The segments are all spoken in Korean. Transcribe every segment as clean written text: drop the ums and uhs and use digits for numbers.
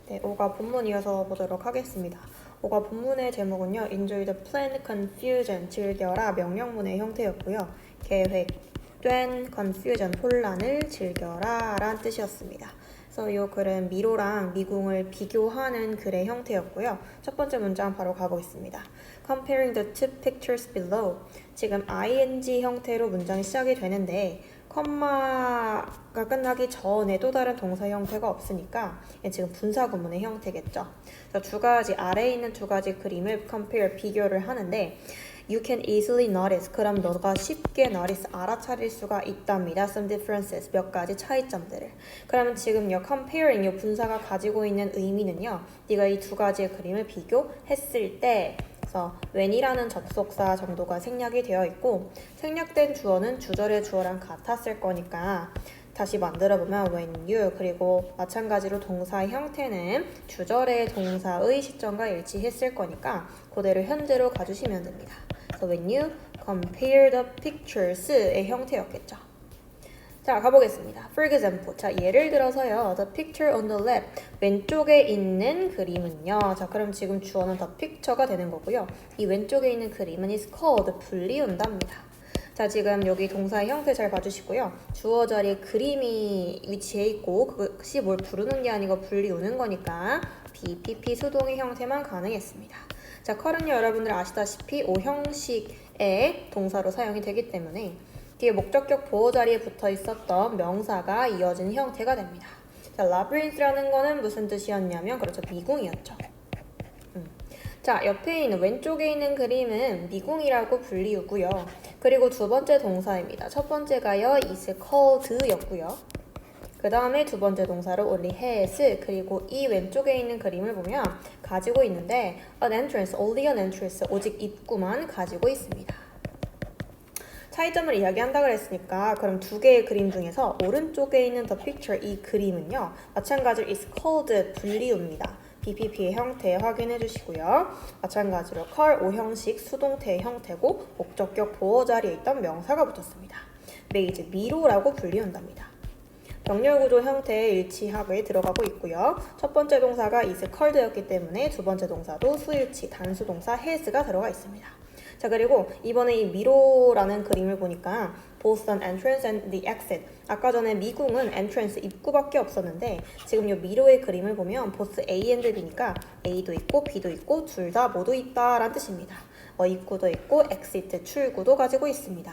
네, 5가 본문 이어서 보도록 하겠습니다. 5가 본문의 제목은요. Enjoy the plan confusion, 즐겨라 명령문의 형태였고요. 계획된 confusion, 혼란을 즐겨라 라는 뜻이었습니다. 그래서 이 글은 미로랑 미궁을 비교하는 글의 형태였고요. 첫 번째 문장 바로 가보겠습니다. Comparing the two pictures below. 지금 ing 형태로 문장이 시작이 되는데 컴마가 끝나기 전에 또 다른 동사 형태가 없으니까 지금 분사 구문의 형태겠죠. 그래서 두 가지 아래에 있는 두 가지 그림을 compare 비교를 하는데 You can easily notice. 그럼 너가 쉽게 notice 알아차릴 수가 있답니다. Some differences 몇 가지 차이점들을. 그러면 지금 요 comparing 요 분사가 가지고 있는 의미는요. 네가 이 두 가지의 그림을 비교했을 때 그래서 when이라는 접속사 정도가 생략이 되어 있고 생략된 주어는 주절의 주어랑 같았을 거니까 다시 만들어보면 when you 그리고 마찬가지로 동사의 형태는 주절의 동사의 시점과 일치했을 거니까 그대로 현재로 가주시면 됩니다. 그래서 when you compare the pictures의 형태였겠죠. 자, 가보겠습니다. For example, 자, 예를 들어서요. The picture on the left, 왼쪽에 있는 그림은요. 자, 그럼 지금 주어는 the picture가 되는 거고요. 이 왼쪽에 있는 그림은 is called, 불리운답니다. 자, 지금 여기 동사의 형태 잘 봐주시고요. 주어 자리에 그림이 위치해 있고 그것이 뭘 부르는 게 아니고 불리우는 거니까 BPP 수동의 형태만 가능했습니다. 자, 컬은요. 여러분들 아시다시피 O 형식의 동사로 사용이 되기 때문에 뒤에 목적격 보호 자리에 붙어 있었던 명사가 이어진 형태가 됩니다. 자, labyrinth라는 거는 무슨 뜻이었냐면 그렇죠. 미궁이었죠. 자, 옆에 있는 왼쪽에 있는 그림은 미궁이라고 불리우고요. 그리고 두 번째 동사입니다. 첫 번째가요. is called 였고요. 그 다음에 두 번째 동사로 only has 그리고 이 왼쪽에 있는 그림을 보면 가지고 있는데 an entrance, only an entrance 오직 입구만 가지고 있습니다. 차이점을 이야기한다 그랬으니까 그럼 두 개의 그림 중에서 오른쪽에 있는 the picture 이 그림은요. 마찬가지로 is called 불리우입니다. BPP의 형태 확인해 주시고요. 마찬가지로 컬 O 형식 수동태의 형태고 목적격 보호 자리에 있던 명사가 붙었습니다. made 미로라고 불리운답니다. 병렬구조 형태의 일치하게 들어가고 있고요. 첫 번째 동사가 is called였기 때문에 두 번째 동사도 수일치 단수동사 has가 들어가 있습니다. 자, 그리고 이번에 이 미로라는 그림을 보니까 both an entrance and the exit. 아까 전에 미궁은 entrance 입구밖에 없었는데 지금 이 미로의 그림을 보면 both A and B니까 A도 있고 B도 있고 둘 다 모두 있다라는 뜻입니다. 입구도 있고 exit 출구도 가지고 있습니다.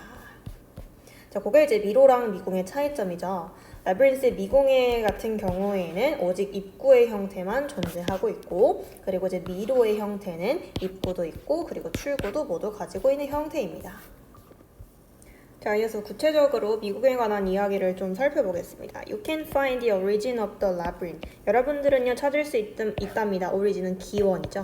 자, 그게 이제 미로랑 미궁의 차이점이죠. 라비린스 미궁의 같은 경우에는 오직 입구의 형태만 존재하고 있고 그리고 이제 미로의 형태는 입구도 있고 그리고 출구도 모두 가지고 있는 형태입니다. 자, 이어서 구체적으로 미국에 관한 이야기를 좀 살펴보겠습니다. You can find the origin of the labyrinth. 여러분들은요 찾을 수 있답니다. origin은 기원이죠.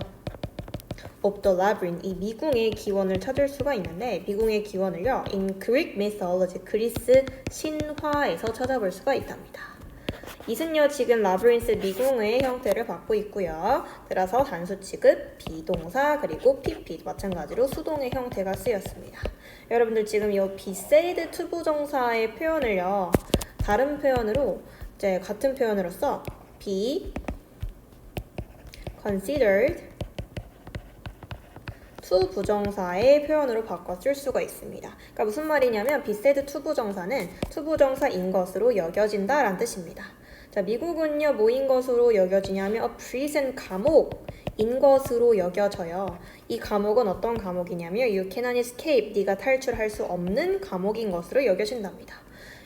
of the labyrinth, 이 미궁의 기원을 찾을 수가 있는데 미궁의 기원을요 in Greek mythology, 그리스 신화에서 찾아볼 수가 있답니다. 이승려 지금 라브린스 미궁의 형태를 받고 있고요. 따라서 단수 취급, 비동사, 그리고 PP 마찬가지로 수동의 형태가 쓰였습니다. 여러분들 지금 이 be said to 부정사의 표현을요 다른 표현으로 이제 같은 표현으로서 be considered to 부정사의 표현으로 바꿔 쓸 수가 있습니다. 그러니까 무슨 말이냐면 be said to 부정사는 to 부정사인 것으로 여겨진다 라는 뜻입니다. 자, 미국은요 뭐인 것으로 여겨지냐면 a prison, 감옥인 것으로 여겨져요. 이 감옥은 어떤 감옥이냐면 you cannot escape, 네가 탈출할 수 없는 감옥인 것으로 여겨진답니다.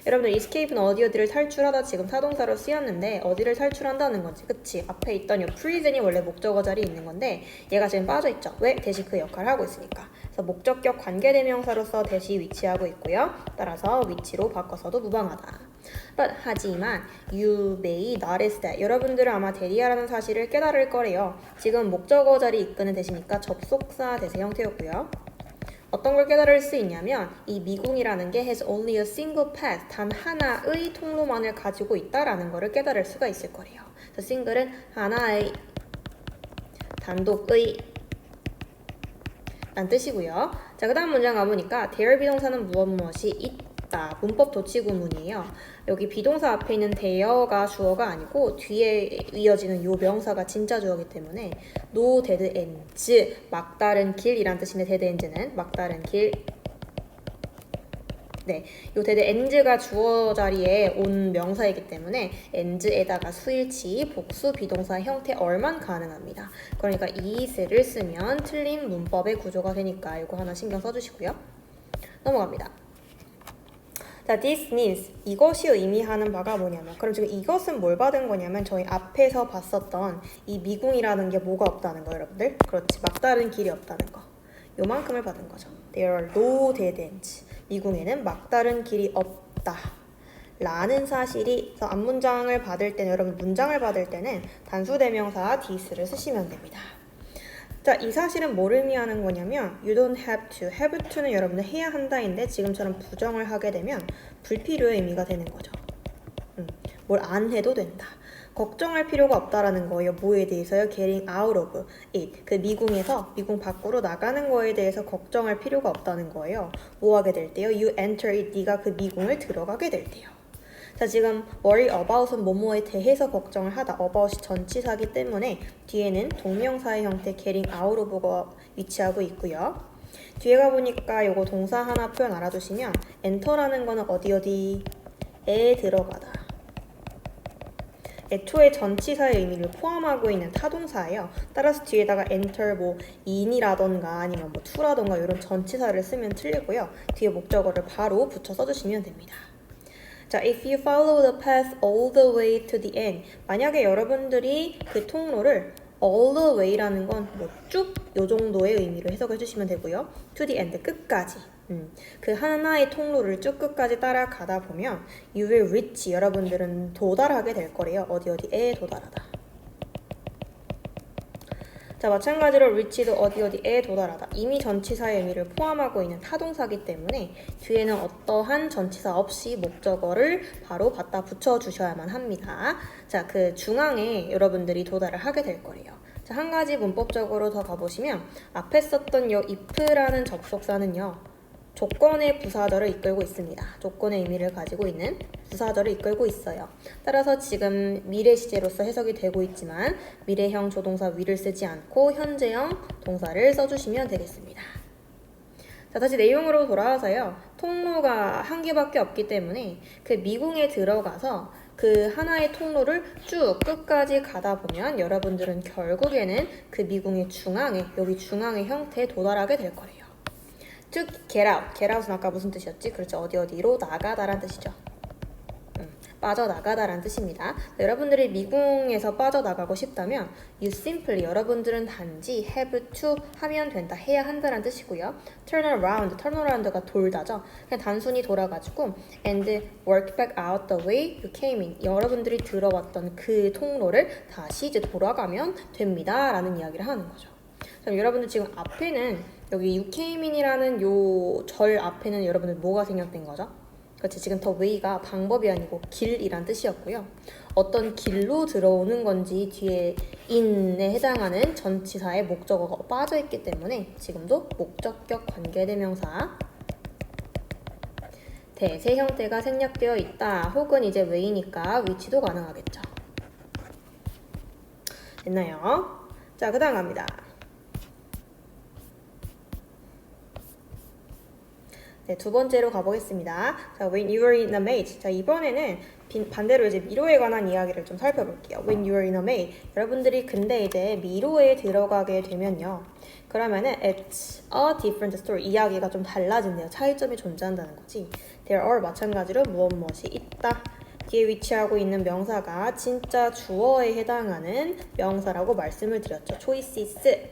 여러분들 escape는 어디를 탈출하다 지금 사동사로 쓰였는데 어디를 탈출한다는 건지 그치? 앞에 있던 이 prison이 원래 목적어 자리에 있는 건데 얘가 지금 빠져있죠. 왜? 대시 그 역할을 하고 있으니까. 그래서 목적격 관계대명사로서 대시 위치하고 있고요. 따라서 위치로 바꿔서도 무방하다. But 하지만 you may notice that 여러분들은 아마 대리하라는 사실을 깨달을 거래요. 지금 목적어 자리 이끄는 대시니까 접속사 대세 형태였고요. 어떤 걸 깨달을 수 있냐면 이 미궁이라는 게 has only a single path, 단 하나의 통로만을 가지고 있다라는 것을 깨달을 수가 있을 거래요. 그래서 single은 하나의 단독의 라는 뜻이고요. 자, 그 다음 문장 가보니까 there 비동사는 무엇이 있다. 문법 도치 구문이에요. 여기 비동사 앞에 있는 there가 주어가 아니고 뒤에 이어지는 요 명사가 진짜 주어이기 때문에 no dead ends, 막다른 길이란 뜻인데 dead ends는 막다른 길. 네, 요 dead ends가 주어 자리에 온 명사이기 때문에 ends에다가 수일치, 복수 비동사 형태 얼만 가능합니다. 그러니까 is를 쓰면 틀린 문법의 구조가 되니까 이거 하나 신경 써주시고요. 넘어갑니다. 자, this means 이것이 의미하는 바가 뭐냐면 그럼 지금 이것은 뭘 받은 거냐면 저희 앞에서 봤었던 이 미궁이라는 게 뭐가 없다는 거예요, 여러분들. 그렇지, 막다른 길이 없다는 거. 요만큼을 받은 거죠. There are no dead ends. 미궁에는 막다른 길이 없다 라는 사실이, 그래서 앞문장을 받을 때는, 여러분 문장을 받을 때는 단수대명사 this를 쓰시면 됩니다. 자, 이 사실은 뭘 의미하는 거냐면 you don't have to, have to는 여러분들 해야 한다인데 지금처럼 부정을 하게 되면 불필요의 의미가 되는 거죠. 뭘 안 해도 된다. 걱정할 필요가 없다라는 거예요. 뭐에 대해서요? Getting out of it. 그 미궁에서 미궁 밖으로 나가는 거에 대해서 걱정할 필요가 없다는 거예요. 뭐 하게 될 때요? You enter it. 네가 그 미궁을 들어가게 될 때요. 자, 지금 worry about은 뭐뭐에 대해서 걱정을 하다. about이 전치사기 때문에 뒤에는 동명사의 형태 getting out of가 위치하고 있고요. 뒤에 가보니까 요거 동사 하나 표현 알아두시면 enter라는 거는 어디에 들어가다. 애초에 전치사의 의미를 포함하고 있는 타동사예요. 따라서 뒤에다가 enter 뭐 in이라던가 아니면 뭐 to라던가 이런 전치사를 쓰면 틀리고요. 뒤에 목적어를 바로 붙여 써주시면 됩니다. 자, if you follow the path all the way to the end. 만약에 여러분들이 그 통로를 all the way라는 건 뭐 쭉 요 정도의 의미로 해석해 주시면 되고요. to the end, 끝까지. 그 하나의 통로를 쭉 끝까지 따라가다 보면 you will reach, 여러분들은 도달하게 될 거래요. 어디에 도달하다. 자, 마찬가지로 reach도 어디에 도달하다. 이미 전치사의 의미를 포함하고 있는 타동사기 때문에 뒤에는 어떠한 전치사 없이 목적어를 바로 갖다 붙여주셔야만 합니다. 자, 그 중앙에 여러분들이 도달을 하게 될 거예요. 자, 한 가지 문법적으로 더 가보시면 앞에 썼던 요 if라는 접속사는요. 조건의 부사절을 이끌고 있습니다. 조건의 의미를 가지고 있는 부사절을 이끌고 있어요. 따라서 지금 미래 시제로서 해석이 되고 있지만 미래형 조동사 will을 쓰지 않고 현재형 동사를 써주시면 되겠습니다. 자, 다시 내용으로 돌아와서요. 통로가 한 개밖에 없기 때문에 그 미궁에 들어가서 그 하나의 통로를 쭉 끝까지 가다 보면 여러분들은 결국에는 그 미궁의 중앙에, 여기 중앙의 형태에 도달하게 될 거예요. 즉, get out. get out은 아까 무슨 뜻이었지? 그렇죠. 어디로 나가다라는 뜻이죠. 빠져나가다라는 뜻입니다. 여러분들이 미궁에서 빠져나가고 싶다면 you simply, 여러분들은 단지 have to 하면 된다, 해야 한다라는 뜻이고요. turn around, turn around가 돌다죠. 그냥 단순히 돌아가지고 and work back out the way you came in, 여러분들이 들어왔던 그 통로를 다시 이제 돌아가면 됩니다 라는 이야기를 하는 거죠. 그럼 여러분들 지금 앞에는 여기 you came in이라는 요 절 앞에는 여러분들 뭐가 생략된 거죠? 그렇지, 지금 the way가 방법이 아니고 길이란 뜻이었고요. 어떤 길로 들어오는 건지 뒤에 in에 해당하는 전치사의 목적어가 빠져있기 때문에 지금도 목적격 관계대명사 대세 형태가 생략되어 있다. 혹은 이제 way니까 위치도 가능하겠죠. 됐나요? 자, 그 다음 갑니다. 네, 두 번째로 가보겠습니다. 자, when you were in a maze. 자, 이번에는 반대로 이제 미로에 관한 이야기를 좀 살펴볼게요. When you were in a maze. 여러분들이 근데 이제 미로에 들어가게 되면요. 그러면은 it's a different story. 이야기가 좀 달라진대요. 차이점이 존재한다는 거지. There are 마찬가지로 무엇이 있다. 뒤에 위치하고 있는 명사가 진짜 주어에 해당하는 명사라고 말씀을 드렸죠. choices.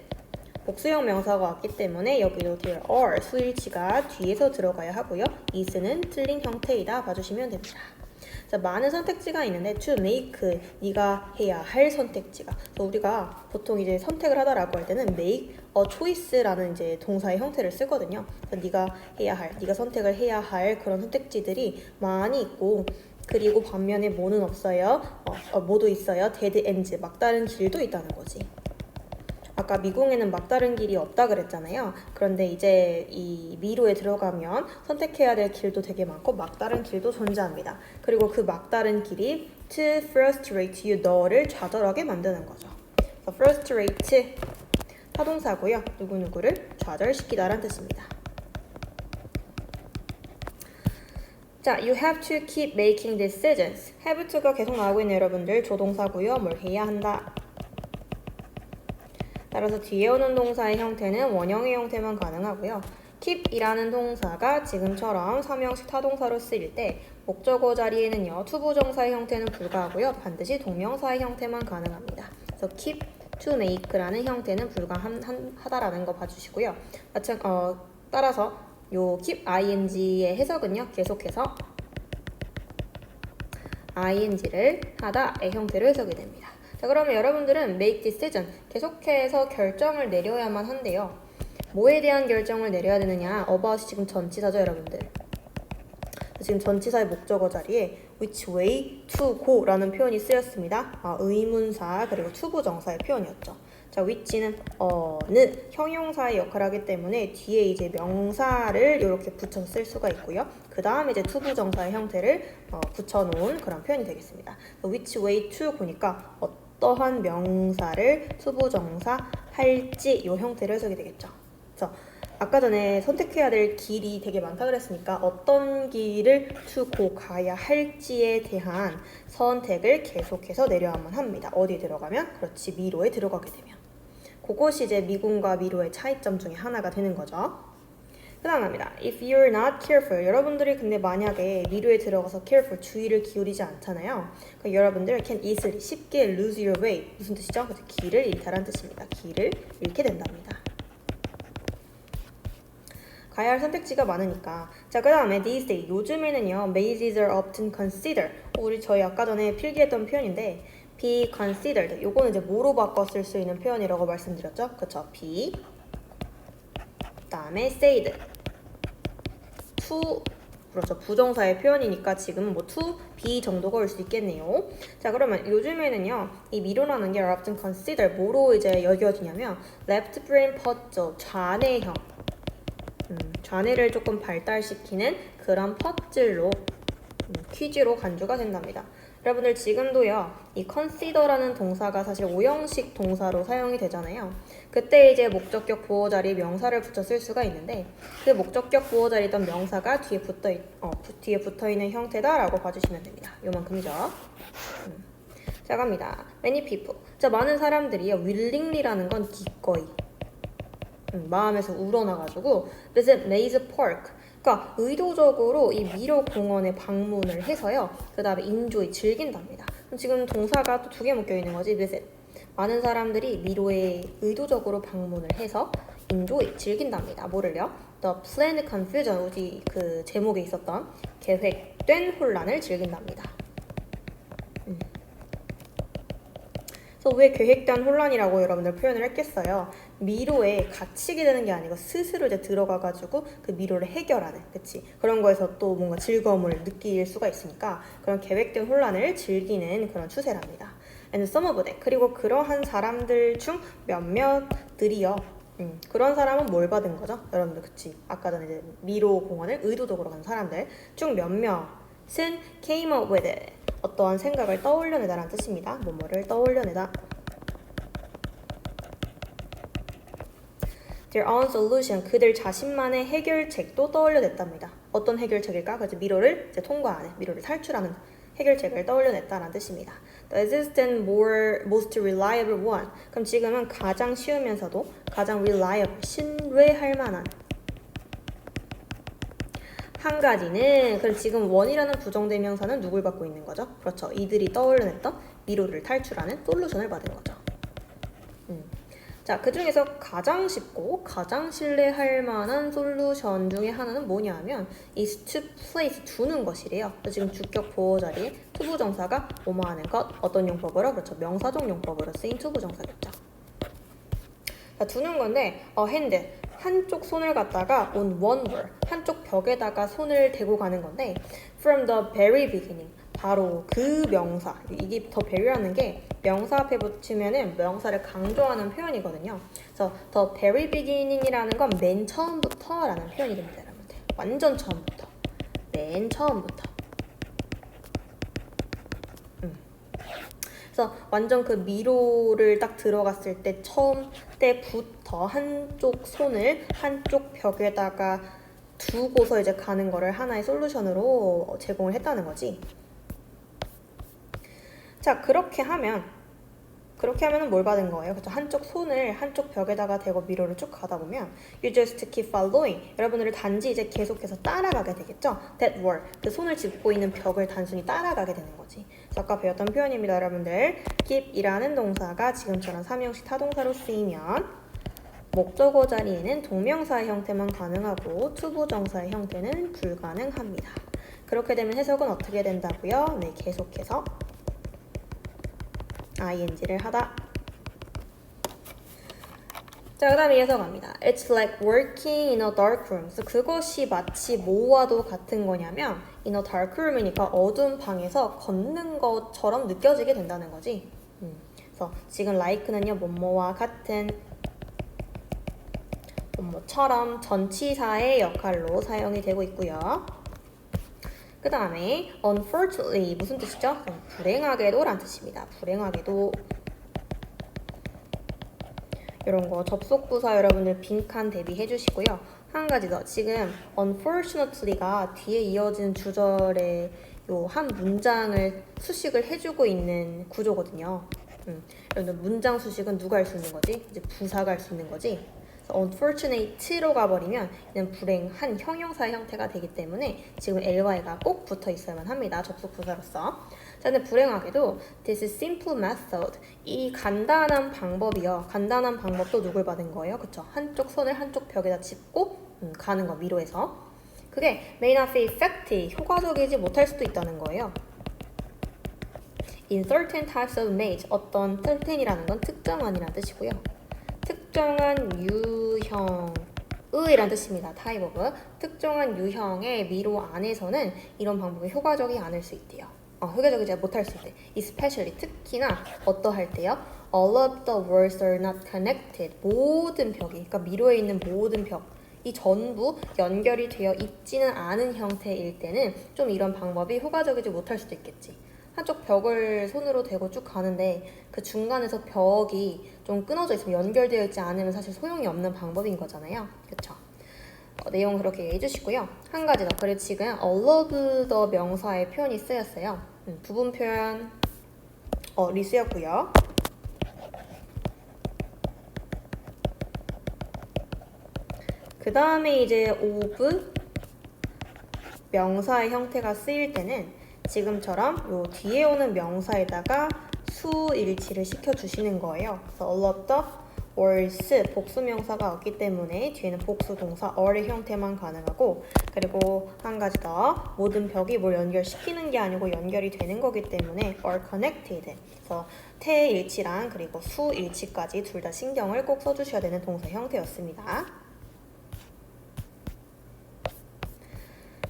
복수형 명사가 왔기 때문에 여기도 there are 수일치가 뒤에서 들어가야 하고요. is는 틀린 형태이다 봐주시면 됩니다. 자, 많은 선택지가 있는데 to make, 네가 해야 할 선택지가. 그래서 우리가 보통 이제 선택을 하다라고 할 때는 make a choice라는 이제 동사의 형태를 쓰거든요. 그래서 네가 해야 할, 네가 선택을 해야 할 그런 선택지들이 많이 있고, 그리고 반면에 뭐는 없어요? 뭐도 있어요. dead ends, 막다른 길도 있다는 거지. 아까 미궁에는 막다른 길이 없다 그랬잖아요. 그런데 이제 이 미로에 들어가면 선택해야 될 길도 되게 많고 막다른 길도 존재합니다. 그리고 그 막다른 길이 to frustrate you, 너를 좌절하게 만드는 거죠. 그래서 frustrate 타동사고요. 누구누구를 좌절시키다라는 뜻입니다. 자, you have to keep making decisions. have to가 계속 나오고 있는 여러분들 조동사고요. 뭘 해야 한다. 따라서 뒤에 오는 동사의 형태는 원형의 형태만 가능하고요. keep이라는 동사가 지금처럼 삼형식 타동사로 쓰일 때 목적어 자리에는요. 투부정사의 형태는 불가하고요. 반드시 동명사의 형태만 가능합니다. 그래서 keep, to make라는 형태는 불가하다라는 거 봐주시고요. 따라서 요 keep ing의 해석은요. 계속해서 ing를 하다의 형태로 해석이 됩니다. 자, 그러면 여러분들은 make decision, 계속해서 결정을 내려야만 한데요. 뭐에 대한 결정을 내려야 되느냐? about이 지금 전치사죠, 여러분들. 지금 전치사의 목적어 자리에 which way to go 라는 표현이 쓰였습니다. 의문사 그리고 투부정사의 표현이었죠. 자, which는 어느 형용사의 역할을 하기 때문에 뒤에 이제 명사를 이렇게 붙여서 쓸 수가 있고요. 그 다음에 이제 투부정사의 형태를 붙여놓은 그런 표현이 되겠습니다. which way to go니까 어떠한 명사를 투부정사 할지 이 형태로 해석이 되겠죠. 그래서 아까 전에 선택해야 될 길이 되게 많다 그랬으니까 어떤 길을 투고 가야 할지에 대한 선택을 계속해서 내려야만 합니다. 어디에 들어가면? 그렇지, 미로에 들어가게 되면. 그것이 이제 미궁과 미로의 차이점 중에 하나가 되는 거죠. 그 다음 갑니다. If you're not careful. 여러분들이 근데 만약에 미로에 들어가서 careful, 주의를 기울이지 않잖아요. 그러니까 여러분들 can easily, 쉽게 lose your way. 무슨 뜻이죠? 그래서 길을 잃다라는 뜻입니다. 길을 잃게 된답니다. 가야 할 선택지가 많으니까. 자, 그 다음에 these days, 요즘에는요 mazes are often considered. 저희 아까 전에 필기했던 표현인데 be considered, 요거는 이제 뭐로 바꿔 쓸 수 있는 표현이라고 말씀드렸죠? 그쵸? be, 그 다음에 said, to, 그렇죠, 부정사의 표현이니까 지금 뭐 to, be 정도가 올 수 있겠네요. 자, 그러면 요즘에는요 이 미로라는 게 are often considered, 뭐로 이제 여겨지냐면 left brain puzzle, 좌뇌형, 좌뇌를 조금 발달시키는 그런 퍼즐로, 퀴즈로 간주가 된답니다. 여러분들 지금도요 이 consider라는 동사가 사실 오형식 동사로 사용이 되잖아요. 그때 이제 목적격 보호 자리 명사를 붙여 쓸 수가 있는데 그 목적격 보호 자리 있던 명사가 뒤에 붙어 있는 형태다라고 봐주시면 됩니다. 요만큼이죠. 자, 갑니다. Many people. 자, 많은 사람들이요 willingly라는 건 기꺼이, 마음에서 우러나가지고 visit Maze Park, 그러니까 의도적으로 이 미로 공원에 방문을 해서요 그 다음에 enjoy, 즐긴답니다. 그럼 지금 동사가 또 두 개 묶여 있는 거지. visit, 많은 사람들이 미로에 의도적으로 방문을 해서 enjoy, 즐긴답니다. 뭐를요? The planned confusion, 어디 그 제목에 있었던 계획된 혼란을 즐긴답니다. 그래서 왜 계획된 혼란이라고 여러분들 표현을 했겠어요? 미로에 갇히게 되는 게 아니고 스스로 이제 들어가가지고 그 미로를 해결하는, 그치? 그런 거에서 또 뭔가 즐거움을 느낄 수가 있으니까 그런 계획된 혼란을 즐기는 그런 추세랍니다. And some of them, 그리고 그러한 사람들 중 몇몇들이요. 그런 사람은 뭘 받은 거죠? 여러분들, 그치? 아까 전에 이제 미로 공원을 의도적으로 간 사람들 중 몇몇은 came up with it, 어떠한 생각을 떠올려내다라는 뜻입니다. 뭐뭐를 떠올려내다. Their own solution, 그들 자신만의 해결책도 떠올려냈답니다. 어떤 해결책일까? 그래서 미로를 이제 통과하는, 미로를 탈출하는 해결책을 떠올려냈다라는 뜻입니다. The existing most reliable one. 그럼 지금은 가장 쉬우면서도 가장 reliable, 신뢰할 만한 한 가지는, 그럼 지금 원이라는 부정대명사는 누굴 받고 있는 거죠? 그렇죠. 이들이 떠올려냈던 미로를 탈출하는 솔루션을 받은 거죠. 자, 그 중에서 가장 쉽고 가장 신뢰할 만한 솔루션 중에 하나는 뭐냐 하면 is to place, 두는 것이래요. 그래서 지금 주격 보호 자리에 투부정사가 뭐뭐하는 것, 어떤 용법으로? 그렇죠. 명사적 용법으로 쓰인 투부정사겠죠. 자, 두는 건데 hand, 한쪽 손을 갖다가 on one wall, 한쪽 벽에다가 손을 대고 가는 건데 from the very beginning, 바로 그 명사, 이게 더 vary라는 게 명사 앞에 붙이면은 명사를 강조하는 표현이거든요. 그래서 the very beginning이라는 건 맨 처음부터라는 표현이 됩니다, 여러분들. 완전 처음부터, 맨 처음부터. 그래서 완전 그 미로를 딱 들어갔을 때 처음 때부터 한쪽 손을 한쪽 벽에다가 두고서 이제 가는 거를 하나의 솔루션으로 제공을 했다는 거지. 자, 그렇게 하면은 뭘 받은 거예요? 그렇죠? 한쪽 손을 한쪽 벽에다가 대고 미로를 쭉 가다 보면 you just keep following. 여러분들을 단지 이제 계속해서 따라가게 되겠죠? That wall. 그 손을 짚고 있는 벽을 단순히 따라가게 되는 거지. 그래서 아까 배웠던 표현입니다, 여러분들. keep이라는 동사가 지금처럼 3형식 타동사로 쓰이면 목적어 자리에는 동명사의 형태만 가능하고 투부정사의 형태는 불가능합니다. 그렇게 되면 해석은 어떻게 된다고요? 네, 계속해서 ing를 하다. 자, 그 다음에 해석합니다. It's like working in a dark room. 그래서 그것이 마치 뭐와도 같은 거냐면 in a dark room이니까 어두운 방에서 걷는 것처럼 느껴지게 된다는 거지. 그래서 지금 like는요, 뭐뭐와 같은, 뭐뭐처럼 전치사의 역할로 사용이 되고 있고요. 그 다음에 unfortunately 무슨 뜻이죠? 불행하게도 라는 뜻입니다. 불행하게도. 이런 거 접속부사 여러분들 빈칸 대비해 주시고요. 한 가지 더. 지금 unfortunately가 뒤에 이어진 주절에 요 한 문장을 수식을 해주고 있는 구조거든요. 여러분들 문장 수식은 누가 할 수 있는 거지? 이제 부사가 할 수 있는 거지. unfortunate로 가버리면 이는 불행한 형용사의 형태가 되기 때문에 지금 ly가 꼭 붙어 있어야만 합니다. 접속 부사로서. 자, 근데 불행하게도 this is simple method. 이 간단한 방법이요. 간단한 방법도 누굴 받은 거예요? 그쵸? 한쪽 손을 한쪽 벽에다 짚고 가는 거, 미로에서. 그게 may not be effective. 효과적이지 못할 수도 있다는 거예요. in certain types of maze. 어떤 certain이라는 건 특정한이라는 뜻이고요. 특정한 유형의 라는 뜻입니다. type of. 특정한 유형의 미로 안에서는 이런 방법이 효과적이 않을 수 있대요. 효과적이지 못할 수 있대. especially 특히나 어떠할 때요? all of the walls are not connected. 모든 벽이, 그러니까 미로에 있는 모든 벽이 전부 연결이 되어 있지는 않은 형태일 때는 좀 이런 방법이 효과적이지 못할 수도 있겠지. 한쪽 벽을 손으로 대고 쭉 가는데 그 중간에서 벽이 좀 끊어져 있으면 연결되어 있지 않으면 사실 소용이 없는 방법인 거잖아요. 그쵸? 내용 그렇게 해주시고요. 한 가지 더. 그리고 지금 all of the 명사의 표현이 쓰였어요. 부분 표현 리 쓰였고요. 그 다음에 이제 of 명사의 형태가 쓰일 때는 지금처럼 요 뒤에 오는 명사에다가 수일치를 시켜주시는 거예요. 그래서 all of the walls 복수명사가 없기 때문에 뒤에는 복수동사 all의 형태만 가능하고, 그리고 한 가지 더. 모든 벽이 뭘 연결시키는 게 아니고 연결이 되는 거기 때문에 are connected. 그래서 태일치랑 그리고 수일치까지 둘 다 신경을 꼭 써주셔야 되는 동사 형태였습니다.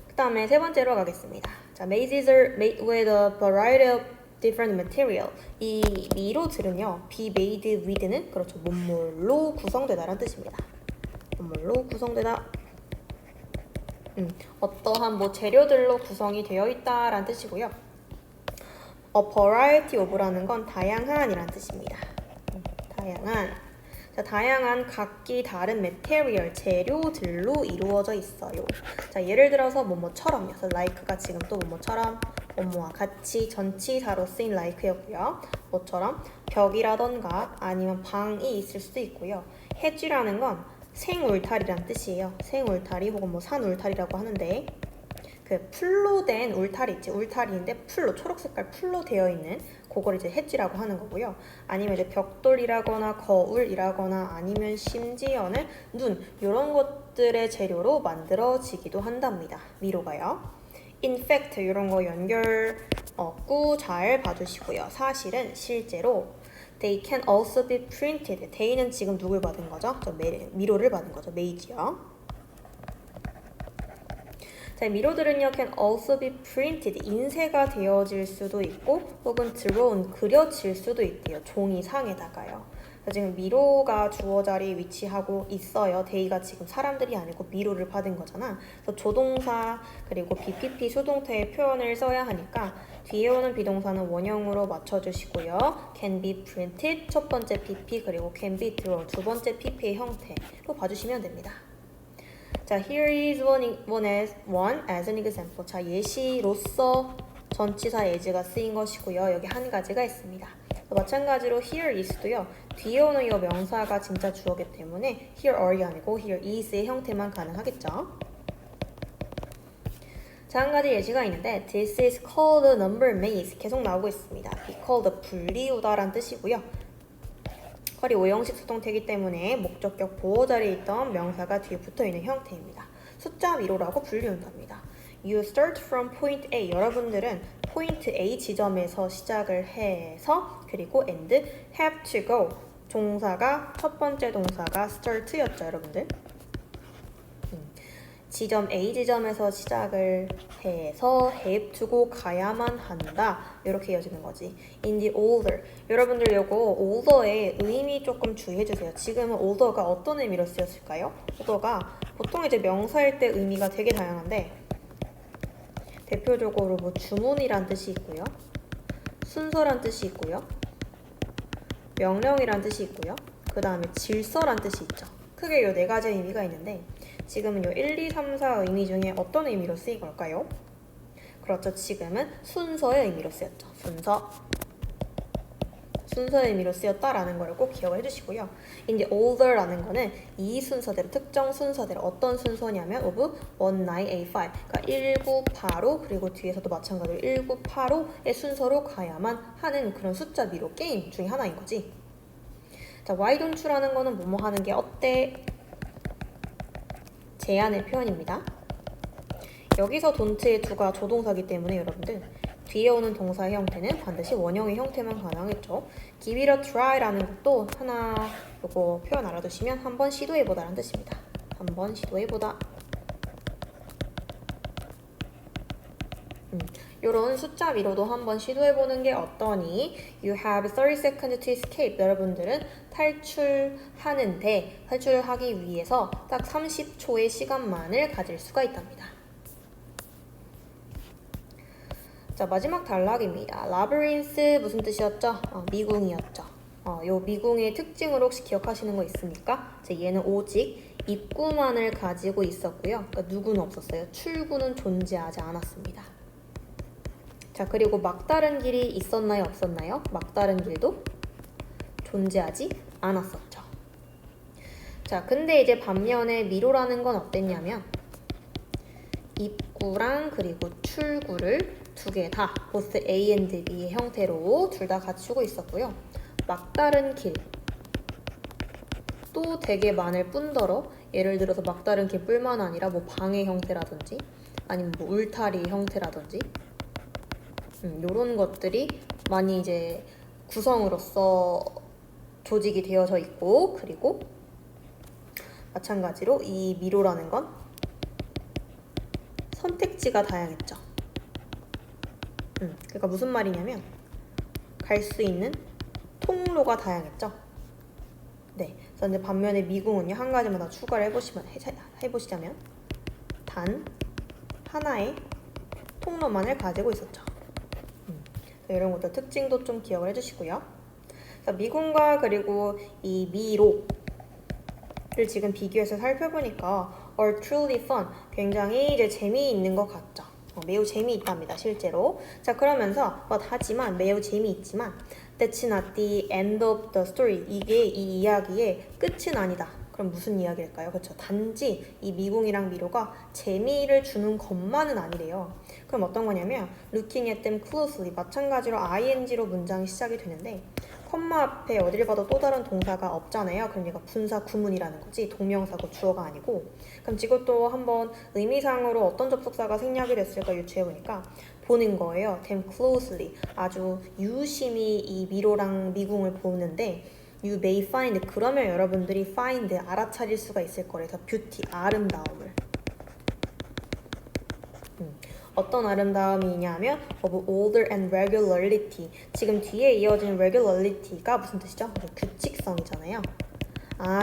그 다음에 세 번째로 가겠습니다. 자, mazes are made with a variety of different material. 이 미로들은요, be made with는 그렇죠, 뭔뭘로 구성되다라는 뜻입니다. 뭔뭘로 구성되다. 어떠한 뭐 재료들로 구성이 되어 있다라는 뜻이고요. a variety of라는 건 다양한이라는 뜻입니다. 다양한. 자, 다양한 각기 다른 material, 재료들로 이루어져 있어요. 자, 예를 들어서 뭐뭐처럼요. 그래서 like가 지금 또 뭐뭐처럼, 뭐뭐와 같이 전치사로 쓰인 like였고요. 뭐처럼 벽이라던가 아니면 방이 있을 수도 있고요. hedge라는 건 생울타리란 뜻이에요. 생울타리 혹은 뭐 산울타리라고 하는데 그 풀로 된 울타리 있지. 울타리인데 풀로, 초록색깔 풀로 되어 있는 그걸 이제 hedge라고 하는 거고요. 아니면 이제 벽돌이라거나 거울이라거나 아니면 심지어는 눈, 이런 것들의 재료로 만들어지기도 한답니다. 미로가요. In fact, 이런 거 연결 꾸 잘 봐주시고요. 사실은 실제로 they can also be printed. they는 지금 누굴 받은 거죠? 미로를 받은 거죠. 메이지요. 자, 미로들은요 can also be printed, 인쇄가 되어질 수도 있고 혹은 drawn, 그려질 수도 있대요. 종이상에다가요. 지금 미로가 주어 자리에 위치하고 있어요. 데이가 지금 사람들이 아니고 미로를 받은 거잖아. 그래서 조동사 그리고 BPP 수동태의 표현을 써야 하니까 뒤에 오는 비동사는 원형으로 맞춰주시고요. can be printed 첫 번째 PP 그리고 can be drawn 두 번째 PP의 형태로 봐주시면 됩니다. 자, here is one as an example. 자, 예시로서 전치사 as가 쓰인 것이고요. 여기 한 가지가 있습니다. 마찬가지로 here is도요. 뒤에 오는 이 명사가 진짜 주어기 때문에 here are이 아니고 here is의 형태만 가능하겠죠. 자, 한 가지 예시가 있는데 this is called a number maze 계속 나오고 있습니다. be called 불리우다 라는 뜻이고요. 거리 오형식 수동태이기 때문에 목적격 보호 자리에 있던 명사가 뒤에 붙어있는 형태입니다. 숫자 미로라고 불리운답니다. You start from point A. 여러분들은 포인트 A 지점에서 시작을 해서 그리고 and have to go. 동사가 첫 번째 동사가 start였죠, 여러분들. 지점 A 지점에서 시작을 해서 have to go 가야만 한다. 이렇게 이어지는 거지. In the order. 여러분들 요거 order의 의미 조금 주의해주세요. 지금은 order가 어떤 의미로 쓰였을까요? order가 보통 이제 명사일 때 의미가 되게 다양한데 대표적으로 뭐 주문이란 뜻이 있고요. 순서란 뜻이 있고요. 명령이란 뜻이 있고요. 그 다음에 질서란 뜻이 있죠. 크게 요 네 가지 의미가 있는데 지금은 요 1, 2, 3, 4 의미 중에 어떤 의미로 쓰인 걸까요? 그렇죠. 지금은 순서의 의미로 쓰였죠. 순서의 의미로 쓰였다라는 걸 꼭 기억을 해주시고요. 이제 order라는 거는 이 순서대로, 특정 순서대로 어떤 순서냐면 of 1985, 그러니까 1985 그리고 뒤에서도 마찬가지로 1985의 순서로 가야만 하는 그런 숫자 미로 게임 중에 하나인 거지. 자, why don't you라는 거는 뭐뭐 하는 게 어때? 제안의 표현입니다. 여기서 don't의 do가 조동사기 때문에 여러분들 뒤에 오는 동사의 형태는 반드시 원형의 형태만 가능하겠죠. give it a try라는 것도 하나 요거 표현 알아두시면 한번 시도해보다라는 뜻입니다. 한번 시도해보다. 요런 숫자 미로도 한번 시도해보는 게 어떠니? You have 30 seconds to escape. 여러분들은 탈출하기 위해서 딱 30초의 시간만을 가질 수가 있답니다. 자, 마지막 단락입니다. 라브린스 무슨 뜻이었죠? 미궁이었죠. 요 미궁의 특징을 혹시 기억하시는 거 있습니까? 자, 얘는 오직 입구만을 가지고 있었고요. 그러니까 누구는 없었어요. 출구는 존재하지 않았습니다. 자, 그리고 막다른 길이 있었나요? 없었나요? 막다른 길도 존재하지 않았었죠. 자, 근데 이제 반면에 미로라는 건 어땠냐면 입구랑 그리고 출구를 두 개 다 both A and B의 형태로 둘 다 갖추고 있었고요. 막다른 길도 되게 많을 뿐더러 예를 들어서 막다른 길뿐만 아니라 뭐 방의 형태라든지 아니면 뭐 울타리 형태라든지 요런 것들이 많이 이제 구성으로서 조직이 되어져 있고 그리고 마찬가지로 이 미로라는 건 선택지가 다양했죠. 그러니까 무슨 말이냐면 갈 수 있는 통로가 다양했죠. 네, 그래서 이제 반면에 미궁은요 한 가지만 더 추가를 해보시자면 단 하나의 통로만을 가지고 있었죠. 이런 것들 특징도 좀 기억을 해주시고요. 자, 미궁과 그리고 이 미로를 지금 비교해서 살펴보니까 are truly fun, 굉장히 이제 재미있는 것 같죠. 매우 재미있답니다, 실제로. 자, 그러면서 하지만 매우 재미있지만 that's not the end of the story. 이게 이 이야기의 끝은 아니다. 그럼 무슨 이야기일까요? 그렇죠. 단지 이 미궁이랑 미로가 재미를 주는 것만은 아니래요. 그럼 어떤 거냐면 looking at them closely. 마찬가지로 ing로 문장이 시작이 되는데 컴마 앞에 어딜 봐도 또 다른 동사가 없잖아요. 그럼 얘가 분사 구문이라는 거지 동명사고 주어가 아니고. 그럼 이것도 한번 의미상으로 어떤 접속사가 생략이 됐을까 유추해보니까 보는 거예요. them closely. 아주 유심히 이 미로랑 미궁을 보는데 you may find. 그러면 여러분들이 find 알아차릴 수가 있을 거래요. beauty 아름다움을. 어떤 아름다움이냐면 of order and regularity. 지금 뒤에 이어지는 regularity가 무슨 뜻이죠? 규칙성이잖아요.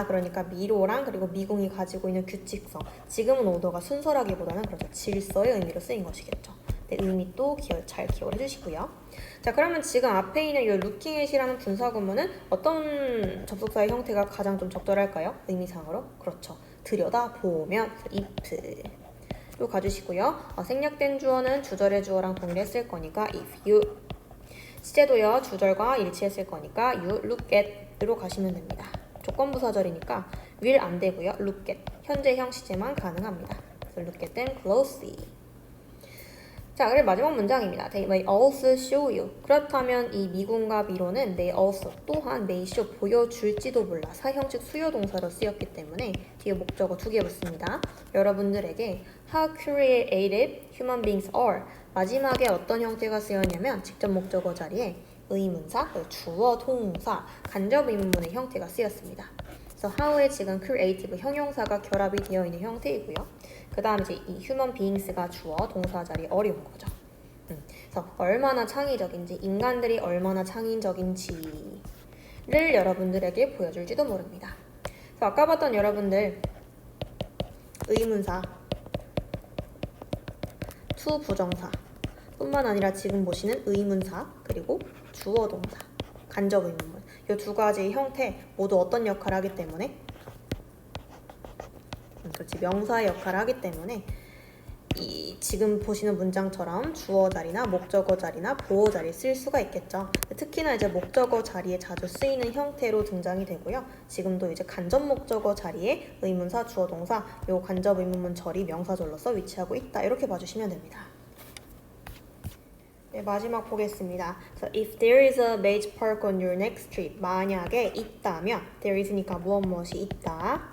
그러니까 미로랑 그리고 미궁이 가지고 있는 규칙성. 지금은 오더가 순서라기보다는 그렇죠. 질서의 의미로 쓰인 것이겠죠. 네, 의미 또 잘 기억을 해주시고요. 자, 그러면 지금 앞에 있는 이 looking at이라는 분사 구문은 어떤 접속사의 형태가 가장 좀 적절할까요? 의미상으로? 그렇죠. 들여다보면 if 또 가주시고요. 생략된 주어는 주절의 주어랑 동일했을 거니까 if you. 시제도요. 주절과 일치했을 거니까 you look at으로 가시면 됩니다. 조건부사절이니까 will 안 되고요. look at 현재형 시제만 가능합니다. 그래서 look at them closely. 자, 그리고 마지막 문장입니다. They may also show you. 그렇다면 이 미군과 미로는 they also 또한 may show 보여줄지도 몰라 사형식 수요동사로 쓰였기 때문에 뒤에 목적어 2개 붙습니다. 여러분들에게 how creative human beings are. 마지막에 어떤 형태가 쓰였냐면 직접 목적어 자리에 의문사, 주어, 동사, 간접 의문문의 형태가 쓰였습니다. 그래서 how에 지금 creative 형용사가 결합이 되어 있는 형태이고요. 그 다음 이제 이 human beings가 주어, 동사 자리 어려운 거죠. 그래서 얼마나 창의적인지, 인간들이 얼마나 창의적인지를 여러분들에게 보여줄지도 모릅니다. 그래서 아까 봤던 여러분들 의문사, to 부정사 뿐만 아니라 지금 보시는 의문사, 그리고 주어, 동사, 간접 의문문 이 두 가지의 형태 모두 어떤 역할을 하기 때문에 그렇지 명사의 역할을 하기 때문에 이 지금 보시는 문장처럼 주어 자리나 목적어 자리나 보어 자리에 쓸 수가 있겠죠. 특히나 이제 목적어 자리에 자주 쓰이는 형태로 등장이 되고요. 지금도 이제 간접 목적어 자리에 의문사, 주어, 동사 요 간접 의문문 절이 명사절로서 위치하고 있다. 이렇게 봐주시면 됩니다. 네, 마지막 보겠습니다. So, if there is a beach park on your next trip. 만약에 있다면 there is니까 무엇이 있다.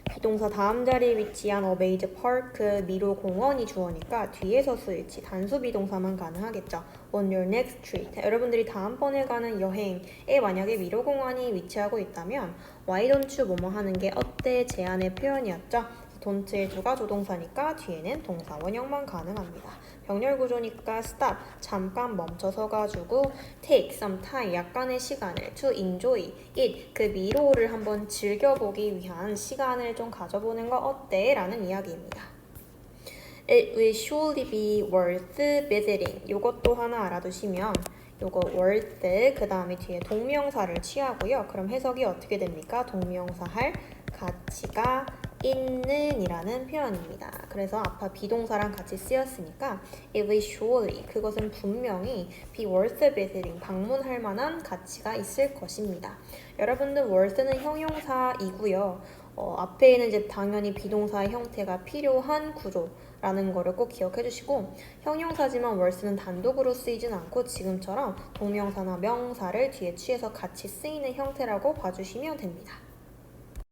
비동사 다음 자리에 위치한 a beach park 미로 공원이 주어니까 뒤에서 쓰일지 단수 비동사만 가능하겠죠. On your next trip. 여러분들이 다음번에 가는 여행에 만약에 미로 공원이 위치하고 있다면 why don't you 뭐뭐 하는 게 어때 제안의 표현이었죠. don't의 주가 조동사니까 뒤에는 동사 원형만 가능합니다. 병렬 구조니까 stop, 잠깐 멈춰서 가지고 take some time, 약간의 시간을 to enjoy it, 그 미로를 한번 즐겨보기 위한 시간을 좀 가져보는 거 어때? 라는 이야기입니다. It will surely be worth visiting. 요것도 하나 알아두시면 요거 worth, 그 다음에 뒤에 동명사를 취하고요. 그럼 해석이 어떻게 됩니까? 동명사 할 가치가 있는 이라는 표현입니다. 그래서 아까 비동사랑 같이 쓰였으니까 it will surely, 그것은 분명히 be worth visiting, 방문할 만한 가치가 있을 것입니다. 여러분들 worth는 형용사이고요. 앞에는 이제 당연히 비동사의 형태가 필요한 구조라는 거를 꼭 기억해 주시고 형용사지만 worth는 단독으로 쓰이진 않고 지금처럼 동명사나 명사를 뒤에 취해서 같이 쓰이는 형태라고 봐주시면 됩니다.